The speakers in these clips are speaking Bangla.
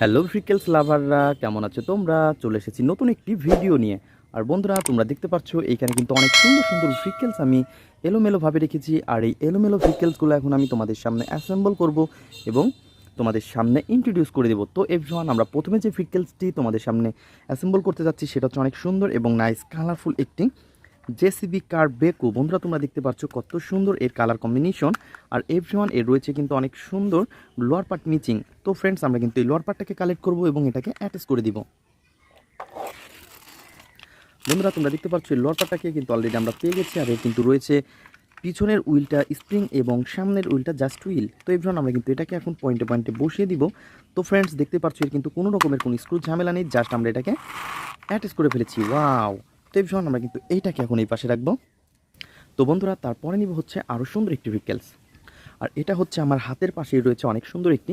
হ্যালো ফ্রিকেলস লাভাররা, কেমন আছো তোমরা? চলে এসেছি নতুন একটি ভিডিও নিয়ে। আর বন্ধুরা, তোমরা দেখতে পাচ্ছ এইখানে কিন্তু অনেক সুন্দর সুন্দর ফ্রিকেলস আমি এলোমেলোভাবে রেখেছি। আর এই এলোমেলো ফ্রিকেলসগুলো এখন আমি তোমাদের সামনে অ্যাসেম্বল করব এবং তোমাদের সামনে ইন্ট্রোডিউস করে দেবো। তো এভরিওয়ান, আমরা প্রথমে যে ফ্রিকেলসটি তোমাদের সামনে অ্যাসেম্বল করতে যাচ্ছি সেটা হচ্ছে অনেক সুন্দর এবং নাইস কালারফুল একটি জেসিবি কার বেকু। বন্ধুরা, তোমরা দেখতে পাচ্ছ কত সুন্দর এর কালার কম্বিনেশন। আর এভরিওয়ান, এর রয়েছে কিন্তু অনেক সুন্দর লোয়ার পার্ট মিচিং। তো ফ্রেন্ডস, আমরা কিন্তু এই লোয়ার পার্টটাকে কালেক্ট করব এবং এটাকে অ্যাটাচ করে দিব। বন্ধুরা, তোমরা দেখতে পাচ্ছ এই লোয়ার পার্টটাকে কিন্তু অলরেডি আমরা পেয়ে গেছি। আর এর কিন্তু রয়েছে পিছনের উইলটা স্প্রিং এবং সামনের উইলটা জাস্ট উইল। তো এভরিওয়ান, আমরা কিন্তু এটাকে এখন পয়েন্টে পয়েন্টে বসিয়ে দিব। তো ফ্রেন্ডস, দেখতে পাচ্ছ এর কিন্তু কোনো রকমের কোনো স্ক্রু ঝামেলা নেই, জাস্ট আমরা এটাকে অ্যাটাচ করে ফেলেছি। ওয়াও! তো এভরিওয়ান, আমরা কিন্তু এইটাকে এখন এই পাশে রাখবো। তো বন্ধুরা, তারপরে নিব হচ্ছে আরও সুন্দর একটি ভেহিকেলস। আর এটা হচ্ছে আমার হাতের পাশেই রয়েছে অনেক সুন্দর একটি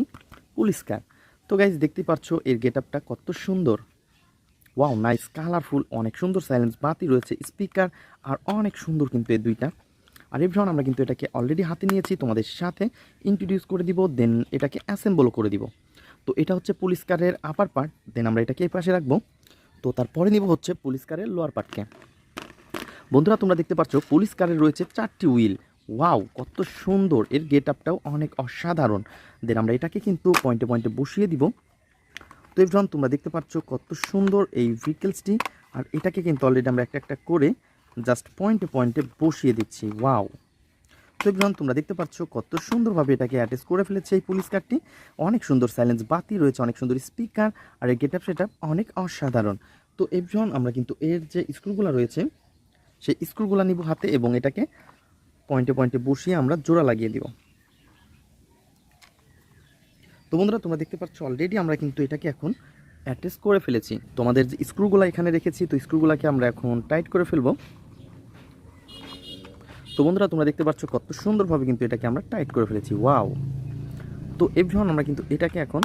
পুলিশ কার। তো গাইজ, দেখতে পাচ্ছ এর গেট আপটা কত সুন্দর। ওয়াও, নাইস কালারফুল, অনেক সুন্দর সাইলেন্স বাতি রয়েছে, স্পিকার আর অনেক সুন্দর কিন্তু এই দুইটা। আর এভরিওয়ান, আমরা কিন্তু এটাকে অলরেডি হাতে নিয়েছি, তোমাদের সাথে ইন্ট্রোডিউস করে দিব, দেন এটাকে অ্যাসেম্বলও করে দিব। তো এটা হচ্ছে পুলিশ কারের আপার পার্ট, দেন আমরা এটাকে এই পাশে রাখবো। তো তারপরে নিব হচ্ছে পুলিশ কারের লোয়ার পার্টকে। বন্ধুরা, তোমরা দেখতে পাচ্ছ পুলিশ কারের রয়েছে 4টি হুইল। ওয়াও, কত সুন্দর, এর গেট আপটাও অনেক অসাধারণ। দেন আমরা এটাকে কিন্তু পয়েন্টে পয়েন্টে বসিয়ে দিব। তো এভরিওয়ান, তোমরা দেখতে পাচ্ছ কত সুন্দর এই ভেহিকেলসটি। আর এটাকে কিন্তু অলরেডি আমরা একটা একটা করে জাস্ট পয়েন্টে পয়েন্টে বসিয়ে দিচ্ছি। ওয়াও! তো এভরিওয়ান, তোমরা দেখতে পাচ্ছ কত সুন্দরভাবে এটাকে অ্যাটাচ করে ফেলেছে এই পুলিশ কারটি। অনেক সুন্দর সাইলেন্স বাতি রয়েছে, অনেক সুন্দর স্পিকার, আর এই গেট আপ সেট আপ অনেক অসাধারণ। তো এভরিওয়ান, আমরা কিন্তু এর যে স্ক্রুগুলো রয়েছে সেই স্ক্রুগুলো নিব হাতে এবং এটাকে পয়েন্টে পয়েন্টে বসিয়ে আমরা জোড়া লাগিয়ে দিব। তো বন্ধুরা, তোমরা দেখতে পাচ্ছ অলরেডি আমরা কিন্তু এটাকে এখন অ্যাটাচ করে ফেলেছি। তোমাদের যে স্ক্রুগুলো এখানে রেখেছি, তো স্ক্রুগুলোকে আমরা এখন টাইট করে ফেলবো। তো বন্ধুরা, তোমরা দেখতে পাচ্ছ কত সুন্দরভাবে কিন্তু এটাকে আমরা টাইট করে ফেলেছি। ওয়াও! তো এভরিওয়ান, আমরা কিন্তু এটাকে এখন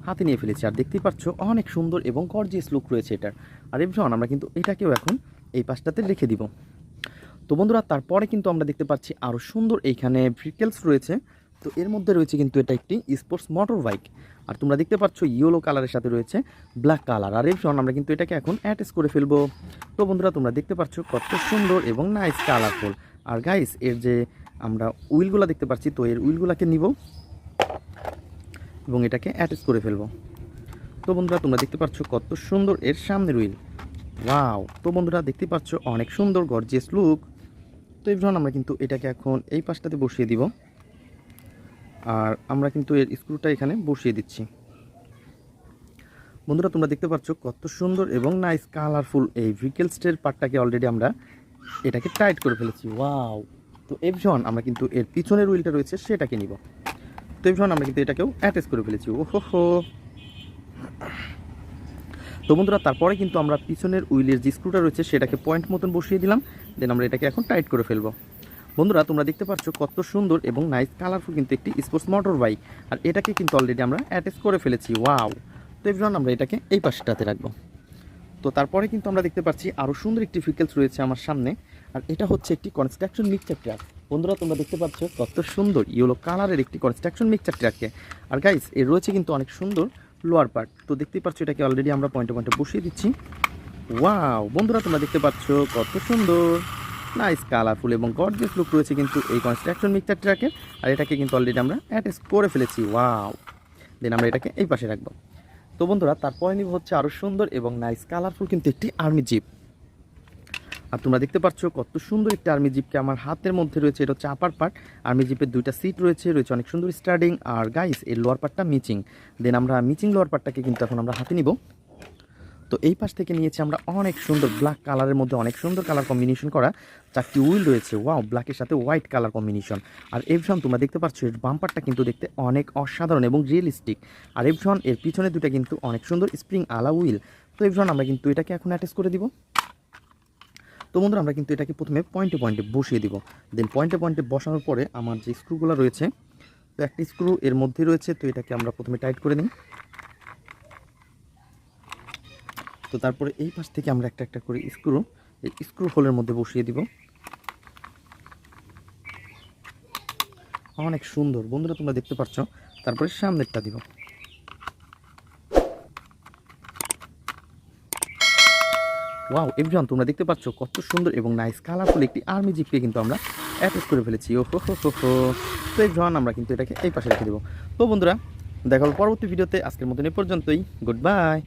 হাতে নিয়ে ফেলেছি। আর দেখতেই পাচ্ছ অনেক সুন্দর এবং গর্জিয়াস লুক রয়েছে এটার। আর এভরিওয়ান, আমরা কিন্তু এটাকেও এখন এই পাশটাতে রেখে দিব। তো বন্ধুরা, তারপরে কিন্তু আমরা দেখতে পাচ্ছি আরও সুন্দর এইখানে ভেহিকেলস রয়েছে। তো এর মধ্যে রয়েছে কিন্তু এটা একটি স্পোর্টস মোটর বাইক। আর তোমরা দেখতে পাচ্ছ ইয়েলো কালারের সাথে রয়েছে ব্ল্যাক কালার। আর এর আমরা কিন্তু এটাকে এখন অ্যাটাচ করে ফেলবো। তো বন্ধুরা, তোমরা দেখতে পাচ্ছ কত সুন্দর এবং নাইস কালারফুল। আর গাইস, এর যে আমরা উইলগুলো দেখতে পাচ্ছি, তো এর উইলগুলোকে নিব এবং এটাকে অ্যাটাচ করে ফেলবো। তো বন্ধুরা, তোমরা দেখতে পাচ্ছ কত সুন্দর এর সামনের উইল। ওয়াও! তো বন্ধুরা, দেখতে পাচ্ছ অনেক সুন্দর গর্জিয়াস লুক। তো এভরিওয়ান, আমরা কিন্তু এটাকে এখন এই পাশটাতে বসিয়ে দিব। আর আমরা কিন্তু এর স্ক্রুটা এখানে বসিয়ে দিচ্ছি। বন্ধুরা, তোমরা দেখতে পাচ্ছ কত সুন্দর এবং নাইস কালারফুল এই ভেহিকেলসটির পার্টটাকে অলরেডি আমরা এটাকে টাইট করে ফেলেছি। ওয়াও! তো এভরিওয়ান, আমরা কিন্তু এর পিছনের উইলটা রয়েছে সেটাকে নিব। তো এভরিওয়ান, আমরা কিন্তু এটাকেও অ্যাটাচ করে ফেলেছি। ওহো! তো বন্ধুরা, তারপরে কিন্তু আমরা পিছনের উইলের যে স্ক্রুটা রয়েছে সেটাকে পয়েন্ট মতন বসিয়ে দিলাম। দেন আমরা এটাকে এখন টাইট করে ফেলবো। বন্ধুরা, তোমরা দেখতে পাচ্ছ কত সুন্দর এবং নাইস কালারফুল কিন্তু একটি স্পোর্টস মোটর বাইক। আর এটাকে কিন্তু অলরেডি আমরা অ্যাটাচ করে ফেলেছি। ওয়াও! তো এভরিওয়ান, আমরা এটাকে এই পাশটাতে রাখবো। তো তারপরে কিন্তু আমরা দেখতে পাচ্ছি আরও সুন্দর একটি ভেহিকেলস রয়েছে আমার সামনে। আর এটা হচ্ছে একটি কনস্ট্রাকশন মিক্সচার ট্রাক। বন্ধুরা, তোমরা দেখতে পাচ্ছ কত সুন্দর ইয়েলো কালারের একটি কনস্ট্রাকশন মিক্সচার ট্রাককে। আর গাইস, এর রয়েছে কিন্তু অনেক সুন্দর লোয়ার পার্ট। তো দেখতেই পাচ্ছ এটাকে অলরেডি আমরা পয়েন্টে পয়েন্টে বসিয়ে দিচ্ছি। ওয়াও! বন্ধুরা, তোমরা দেখতে পাচ্ছ কত সুন্দর নাইস কালারফুল এবং গর্জিয়াস লুক রয়েছে কিন্তু এই কনস্ট্রাকশন মিক্সচার ট্রাকের। আর এটাকে কিন্তু অলরেডি আমরা অ্যাটাচ করে ফেলেছি। ওয়াও! দেন আমরা এটাকে এই পাশে রাখবো। তো বন্ধুরা, তারপরে নিব হচ্ছে আরও সুন্দর এবং নাইস কালারফুল কিন্তু একটি আর্মি জিপ। আর তোমরা দেখতে পাচ্ছ কত সুন্দর একটি আর্মি জিপকে আমার হাতের মধ্যে রয়েছে। এটা হচ্ছে আপার পার্ট। আর্মি জিপের দুইটা সিট রয়েছে অনেক সুন্দর স্টার্টিং। আর গাইস, এর লোয়ার পার্টটা মিচিং। দেন আমরা মিচিং লোয়ার পার্টটাকে কিন্তু এখন আমরা হাতে নিব। তো এই পাশ থেকে নিয়েছি আমরা অনেক সুন্দর ব্ল্যাক কালারের মধ্যে অনেক সুন্দর কালার কম্বিনেশন করা 4টি হুইল রয়েছে। ওয়াও! ব্ল্যাকের সাথে হোয়াইট কালার কম্বিনেশন। আর এভরিওয়ান, তোমরা দেখতে পাচ্ছ এর বাম্পারটা কিন্তু দেখতে অনেক অসাধারণ এবং রিয়েলিস্টিক। আর এভরিওয়ান, এর পিছনে দুটা কিন্তু অনেক সুন্দর স্প্রিং আলা হুইল। তো এভরিওয়ান, আমরা কিন্তু এটাকে এখন অ্যাটাচ করে দিব। তো বন্ধুরা, আমরা কিন্তু এটাকে প্রথমে পয়েন্টে পয়েন্টে বসিয়ে দিব। দেন পয়েন্টে পয়েন্টে বসানোর পরে আমার যে স্ক্রুগুলো রয়েছে, তো একটা স্ক্রু এর মধ্যে রয়েছে, তো এটাকে আমরা প্রথমে টাইট করে নিই। তো তারপরে এই পাশ থেকে আমরা একটা একটা করে স্ক্রু এই স্ক্রু হোলের মধ্যে বসিয়ে দিব। অনেক সুন্দর বন্ধুরা, তোমরা দেখতে পাচ্ছ। তারপরে সামনেরটা দিব। ওয়াও এভরিওয়ান, তোমরা দেখতে পাচ্ছ কত সুন্দর এবং নাইস কালারফুল একটি আর্মি জিপকে কিন্তু আমরা অ্যাটাচ করে ফেলেছি। ও হো হো হো হো। তো এভরিওয়ান, আমরা কিন্তু এটাকে এই পাশে রেখে দেবো। তো বন্ধুরা, দেখা হবে পরবর্তী ভিডিওতে। আজকের মতন এই পর্যন্তই। Good bye.